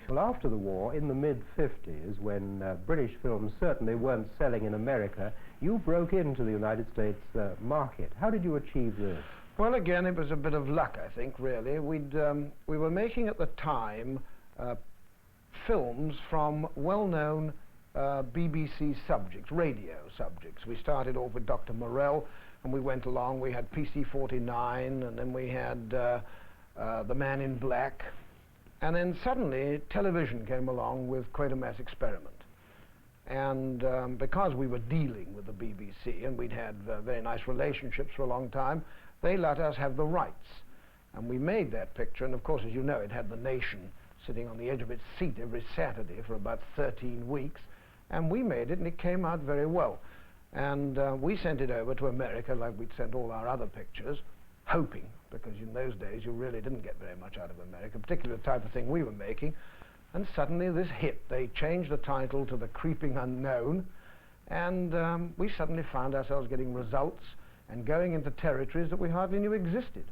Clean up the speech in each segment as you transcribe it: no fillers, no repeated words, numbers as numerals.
Well, after the war, in the mid-50s, when British films certainly weren't selling in America, you broke into the United States market. How did you achieve this? Well, again, it was a bit of luck, I think, really. We were making at the time films from well-known BBC subjects, radio subjects. We started off with Dr. Morell, and we went along. We had PC-49, and then we had The Man in Black. And then suddenly, television came along with Quatermass Experiment. And because we were dealing with the BBC, and we'd had very nice relationships for a long time, they let us have the rights. And we made that picture, and of course, as you know, it had the nation sitting on the edge of its seat every Saturday for about 13 weeks. And we made it, and it came out very well. And we sent it over to America like we'd sent all our other pictures, hoping, because in those days you really didn't get very much out of America, particularly the type of thing we were making. And suddenly this hit. They changed the title to The Creeping Unknown, and we suddenly found ourselves getting results and going into territories that we hardly knew existed.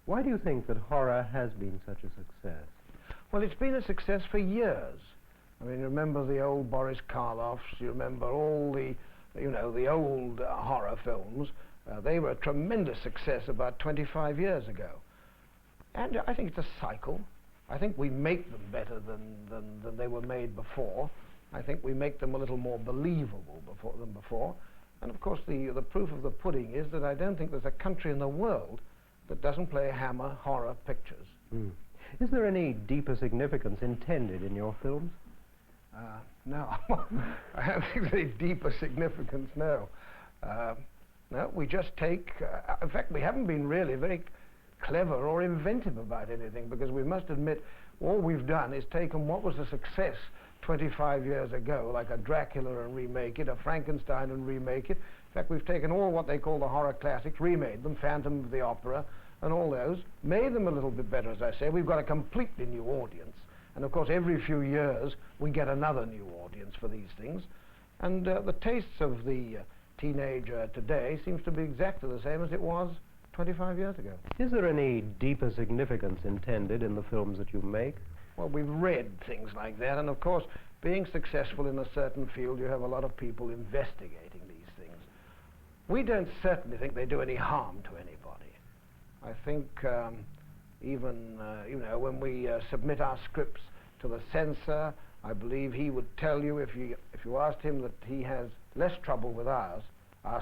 Why do you think that horror has been such a success? Well, it's been a success for years. I mean, you remember the old Boris Karloffs, you remember all the, you know, the old horror films. They were a tremendous success about 25 years ago. And I think it's a cycle. I think we make them better than they were made before. I think we make them a little more believable than before. And of course, the proof of the pudding is that I don't think there's a country in the world that doesn't play Hammer horror pictures. Mm. Is there any deeper significance intended in your films? No, I don't think there's any deeper significance, no. No, we just take, in fact, we haven't been really very clever or inventive about anything, because we must admit all we've done is taken what was a success 25 years ago, like a Dracula and remake it, a Frankenstein and remake it. In fact, we've taken all what they call the horror classics, remade them, Phantom of the Opera, and all those, made them a little bit better, as I say. We've got a completely new audience. And of course, every few years, we get another new audience for these things. And the tastes of the teenager today seems to be exactly the same as it was 25 years ago. Is there any deeper significance intended in the films that you make? Well, we've read things like that, and of course, being successful in a certain field, you have a lot of people investigating these things. We don't certainly think they do any harm to anybody. I think even, you know, when we submit our scripts to the censor, I believe he would tell you, if you asked him, that he has less trouble with our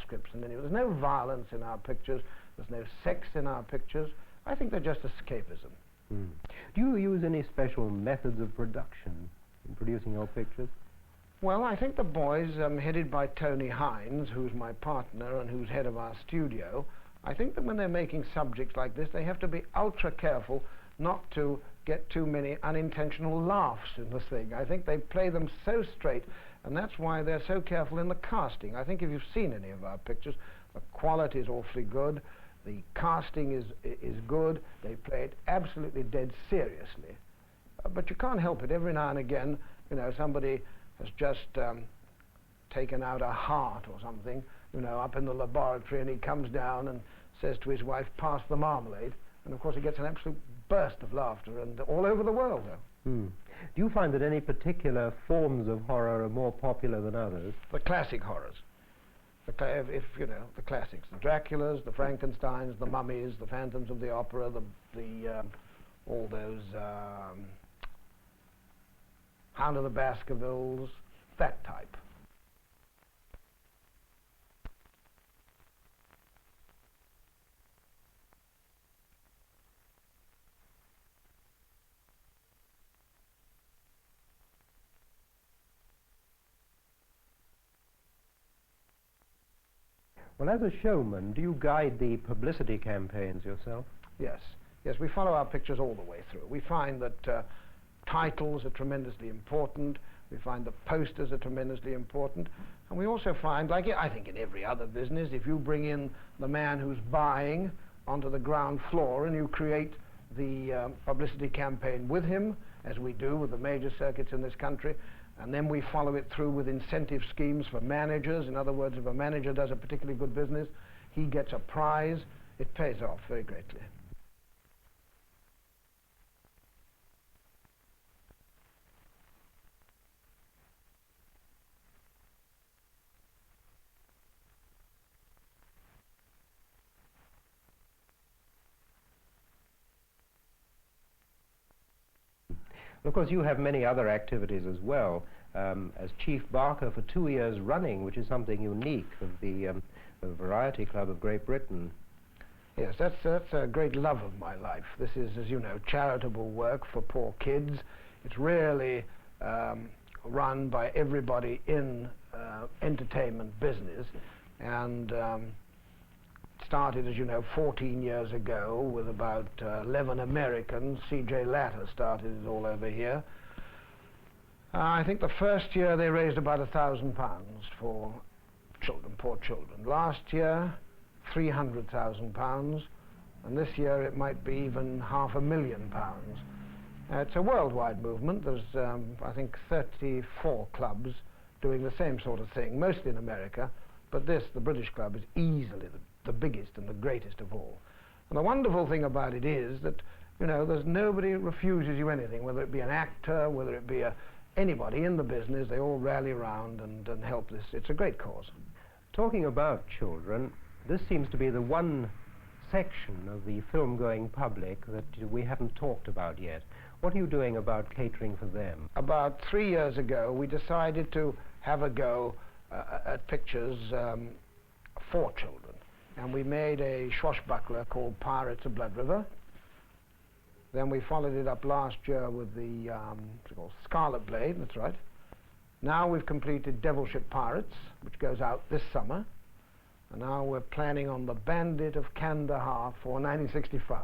scripts than anyone. There's no violence in our pictures, there's no sex in our pictures. I think they're just escapism. Mm. Do you use any special methods of production in producing your pictures? Well, I think the boys, headed by Tony Hines, who's my partner and who's head of our studio, I think that when they're making subjects like this, they have to be ultra careful not to get too many unintentional laughs in the thing. I think they play them so straight, and that's why they're so careful in the casting. I think if you've seen any of our pictures, the quality is awfully good, the casting is good, they play it absolutely dead seriously. But you can't help it. Every now and again, you know, somebody has just taken out a heart or something, you know, up in the laboratory, and he comes down and says to his wife, "Pass the marmalade." And of course he gets an absolute burst of laughter, and all over the world, though. Mm. Do you find that any particular forms of horror are more popular than others? The classic horrors. If you know, the classics, the Draculas, the Frankensteins, the Mummies, the Phantoms of the Opera, all those Hound of the Baskervilles, that type. Well, as a showman, do you guide the publicity campaigns yourself? Yes. Yes, we follow our pictures all the way through. We find that titles are tremendously important. We find that posters are tremendously important. And we also find, like I think in every other business, if you bring in the man who's buying onto the ground floor and you create the publicity campaign with him, as we do with the major circuits in this country, and then we follow it through with incentive schemes for managers. In other words, if a manager does a particularly good business, he gets a prize. It pays off very greatly. Of course, you have many other activities as well, as Chief Barker for 2 years running, which is something unique of the Variety Club of Great Britain. Yes, that's a great love of my life. This is, as you know, charitable work for poor kids. It's really run by everybody in entertainment business, and started, as you know, 14 years ago with about 11 Americans. C.J. Latter started it all over here. I think the first year they raised about £1,000 for children, poor children. Last year, £300,000, and this year it might be even £500,000. It's a worldwide movement. There's, I think, 34 clubs doing the same sort of thing, mostly in America, but this, the British Club, is easily the biggest and the greatest of all. And the wonderful thing about it is that, you know, there's nobody refuses you anything, whether it be an actor, whether it be anybody in the business. They all rally around and help this. It's a great cause. Talking about children, this seems to be the one section of the film-going public that we haven't talked about yet. What are you doing about catering for them? About 3 years ago, we decided to have a go at pictures for children. And we made a swashbuckler called Pirates of Blood River. Then we followed it up last year with the what's it called? Scarlet Blade, that's right. Now we've completed Devil Ship Pirates, which goes out this summer. And now we're planning on The Bandit of Kandahar for 1965.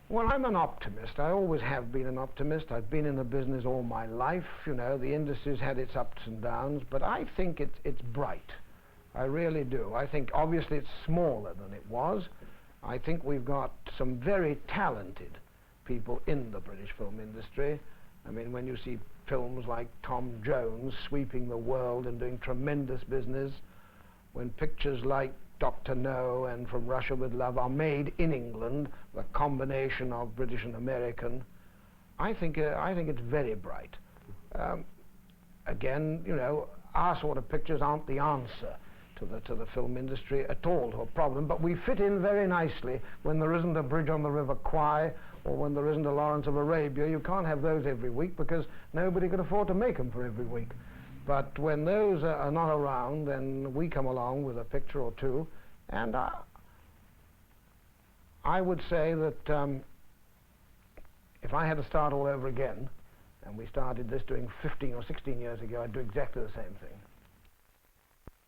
Well, I'm an optimist. I always have been an optimist. I've been in the business all my life. You know, the industry's had its ups and downs, but I think it's bright. I really do. I think obviously it's smaller than it was. I think we've got some very talented people in the British film industry. I mean, when you see films like Tom Jones sweeping the world and doing tremendous business, when pictures like Dr. No and From Russia with Love are made in England, the combination of British and American, I think it's very bright. Again, you know, our sort of pictures aren't the answer to the film industry at all, to a problem, but we fit in very nicely when there isn't a Bridge on the River Kwai or when there isn't a Lawrence of Arabia. You can't have those every week because nobody could afford to make them for every week. But when those are not around, then we come along with a picture or two, and I would say that if I had to start all over again, and we started this doing 15 or 16 years ago, I'd do exactly the same thing.